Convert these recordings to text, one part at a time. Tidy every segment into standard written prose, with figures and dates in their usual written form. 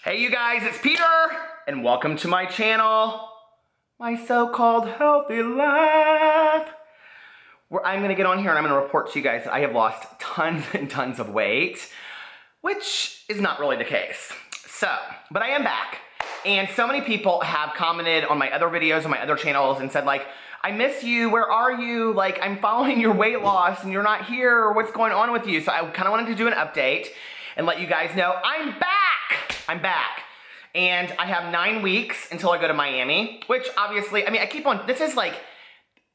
Hey you guys, it's Peter, and welcome to my channel, my so-called healthy life, where I'm gonna get on here and I'm gonna report to you guys that I have lost tons and tons of weight, which is not really the case. But I am back, and so many people have commented on my other videos on my other channels and said like, I miss you, where are you? Like, I'm following your weight loss and you're not here, what's going on with you? So I kind of wanted to do an update and let you guys know I'm back. I'm back. And I have 9 weeks until I go to Miami, which obviously, I mean, I keep on, this is like,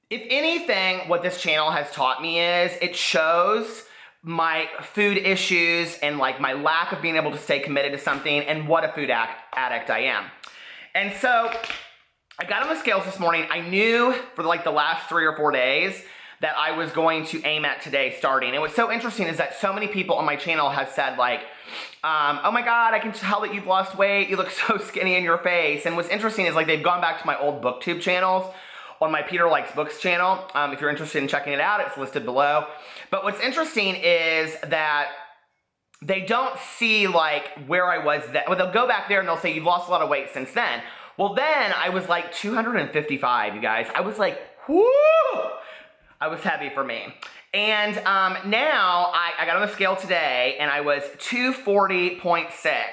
if anything, what this channel has taught me is it shows my food issues and like my lack of being able to stay committed to something and what a food addict I am. And so I got on the scales this morning. I knew for like the last 3 or 4 days that I was going to aim at today starting. And what's so interesting is that so many people on my channel have said like, oh my God, I can tell that you've lost weight. You look so skinny in your face. And what's interesting is like they've gone back to my old booktube channels on my Peter Likes Books channel. If you're interested in checking it out, it's listed below. But what's interesting is that they don't see like where I was then. Well, they'll go back there and they'll say, you've lost a lot of weight since then. Well, then I was like 255, you guys. I was like, whoo! I was heavy for me. And now I got on the scale today and I was 240.6.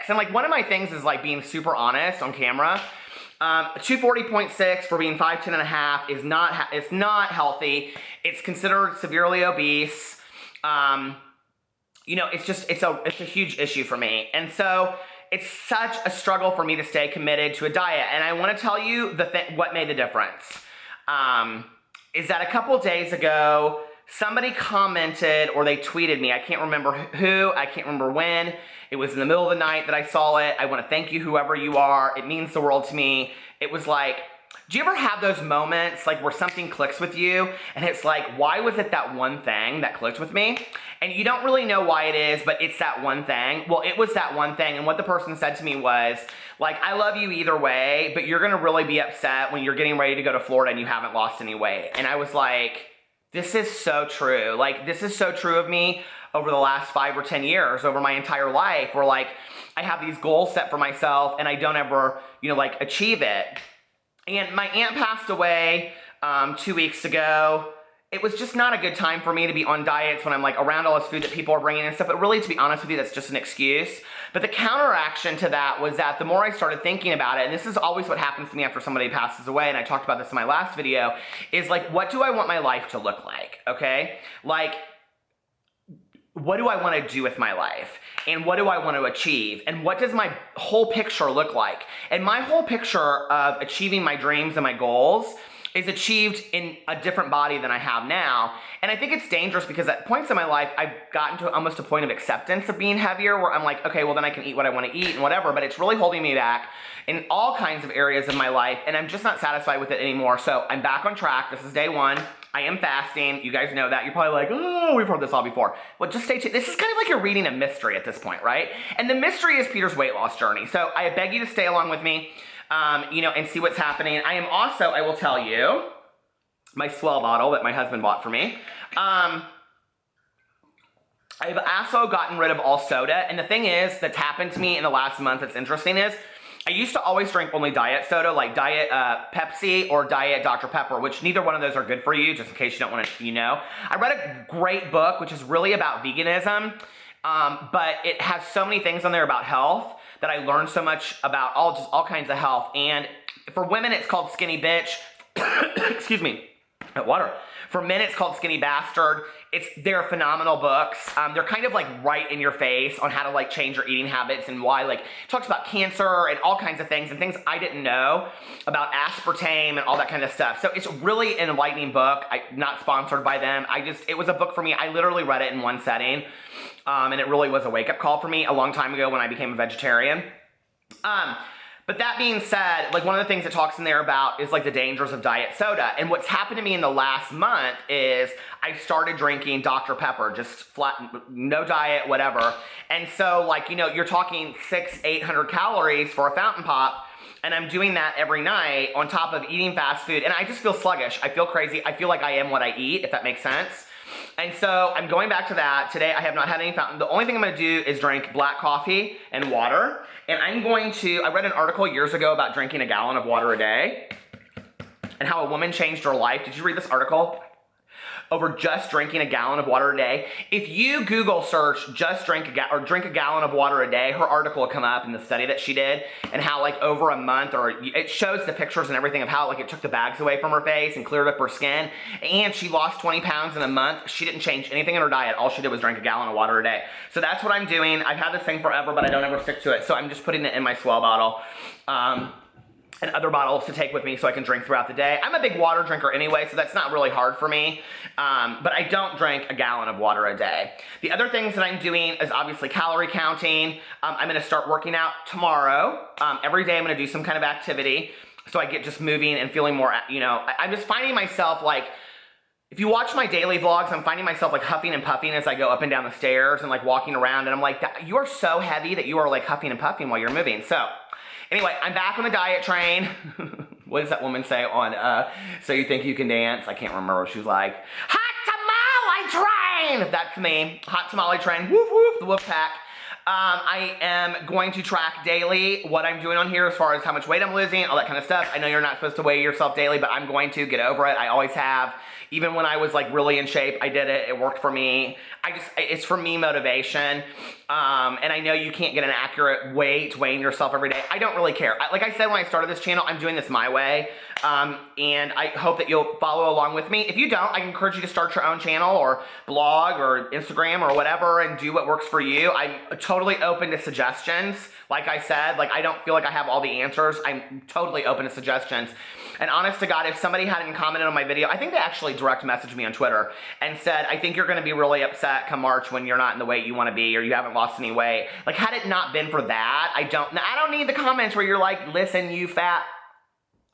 And like one of my things is like being super honest on camera. 240.6 for being 5'10 and a half is it's not healthy. It's considered severely obese. You know, it's a huge issue for me. And so it's such a struggle for me to stay committed to a diet. And I want to tell you what made the difference. Is that a couple days ago, somebody commented or they tweeted me. I can't remember who, I can't remember when. It was in the middle of the night that I saw it. I want to thank you, whoever you are. It means the world to me. It was like, do you ever have those moments like where something clicks with you and it's like, why was it that one thing that clicked with me? And you don't really know why it is, but it's that one thing. Well, it was that one thing. And what the person said to me was like, I love you either way, but you're going to really be upset when you're getting ready to go to Florida and you haven't lost any weight. And I was like, this is so true. Like, this is so true of me over the last 5 or 10 years, over my entire life, where like, I have these goals set for myself and I don't ever, like achieve it. And my aunt passed away 2 weeks ago. It was just not a good time for me to be on diets when I'm like around all this food that people are bringing and stuff. But really, to be honest with you, that's just an excuse. But the counteraction to that was that the more I started thinking about it, and this is always what happens to me after somebody passes away, and I talked about this in my last video, is like, what do I want my life to look like, okay? Like, what do I want to do with my life? And what do I want to achieve? And what does my whole picture look like? And my whole picture of achieving my dreams and my goals is achieved in a different body than I have now. And I think it's dangerous because at points in my life, I've gotten to almost a point of acceptance of being heavier where I'm like, okay, well then I can eat what I want to eat and whatever, but it's really holding me back in all kinds of areas of my life and I'm just not satisfied with it anymore. So I'm back on track. This is day 1. I am fasting. You guys know that. You're probably like, oh, we've heard this all before. Well, just stay tuned. This is kind of like you're reading a mystery at this point, right? And the mystery is Peter's weight loss journey. So I beg you to stay along with me, and see what's happening. I am also, I will tell you, my Swell bottle that my husband bought for me. I've also gotten rid of all soda. And the thing is that's happened to me in the last month that's interesting is I used to always drink only diet soda, like diet Pepsi or diet Dr. Pepper, which neither one of those are good for you, just in case you don't want to, I read a great book, which is really about veganism, but it has so many things on there about health that I learned so much about all kinds of health. And for women, it's called Skinny Bitch. Excuse me. Water. For men, it's called Skinny Bastard. They're phenomenal books. They're kind of like right in your face on how to like change your eating habits and why, like, it talks about cancer and all kinds of things and things I didn't know about aspartame and all that kind of stuff. So it's really an enlightening book. Not sponsored by them. It was a book for me. I literally read it in one setting. And it really was a wake-up call for me a long time ago when I became a vegetarian. But that being said, like one of the things it talks in there about is like the dangers of diet soda. And what's happened to me in the last month is I started drinking Dr. Pepper, just flat, no diet, whatever. And so like, you're talking 600-800 calories for a fountain pop. And I'm doing that every night on top of eating fast food. And I just feel sluggish. I feel crazy. I feel like I am what I eat, if that makes sense. And so I'm going back to that. Today I have not had any fountain. The only thing I'm going to do is drink black coffee and water. And I read an article years ago about drinking a gallon of water a day and how a woman changed her life. Did you read this article? Over just drinking a gallon of water a day. If you Google search just drink a gallon of water a day, her article will come up in the study that she did, and how like over a month, or it shows the pictures and everything of how like it took the bags away from her face and cleared up her skin, and she lost 20 pounds in a month. She didn't change anything in her diet. All she did was drink a gallon of water a day. So that's what I'm doing. I've had this thing forever, but I don't ever stick to it. So I'm just putting it in my Swell bottle. And other bottles to take with me so I can drink throughout the day. I'm a big water drinker anyway, so that's not really hard for me. But I don't drink a gallon of water a day. The other things that I'm doing is obviously calorie counting. I'm gonna start working out tomorrow. Every day I'm gonna do some kind of activity so I get just moving and feeling more, I'm just finding myself like, if you watch my daily vlogs, I'm finding myself like huffing and puffing as I go up and down the stairs and like walking around, and I'm like, you are so heavy that you are like huffing and puffing while you're moving. So anyway, I'm back on the diet train. What does that woman say on, So You Think You Can Dance? I can't remember what she was like. Hot tamale train! That's me. Hot tamale train. Woof woof, the wolf pack. I am going to track daily what I'm doing on here as far as how much weight I'm losing, all that kind of stuff. I know you're not supposed to weigh yourself daily, but I'm going to get over it. I always have. Even when I was like really in shape, I did it. It worked for me. It's for me motivation. And I know you can't get an accurate weight weighing yourself every day. I don't really care. Like I said when I started this channel, I'm doing this my way. And I hope that you'll follow along with me. If you don't, I encourage you to start your own channel or blog or Instagram or whatever and do what works for you. I'm totally open to suggestions. Like I said, like I don't feel like I have all the answers. I'm totally open to suggestions. And honest to God, if somebody hadn't commented on my video, I think they actually direct messaged me on Twitter and said, I think you're gonna be really upset come March when you're not in the weight you wanna be or you haven't lost any weight. Like had it not been for that, I don't need the comments where you're like, listen, you fat.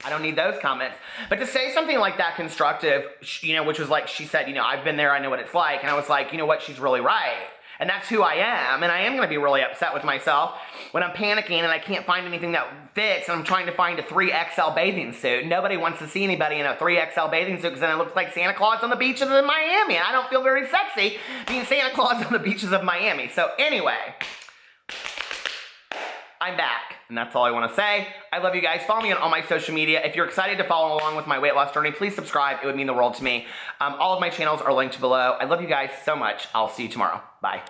I don't need those comments. But to say something like that constructive, which was like, she said, I've been there, I know what it's like. And I was like, you know what, she's really right. And that's who I am, and I am gonna be really upset with myself when I'm panicking and I can't find anything that fits and I'm trying to find a 3XL bathing suit. Nobody wants to see anybody in a 3XL bathing suit because then it looks like Santa Claus on the beaches of Miami, and I don't feel very sexy being Santa Claus on the beaches of Miami. So anyway, I'm back, and that's all I want to say. I love you guys. Follow me on all my social media. If you're excited to follow along with my weight loss journey, please subscribe. It would mean the world to me. All of my channels are linked below. I love you guys so much. I'll see you tomorrow. Bye.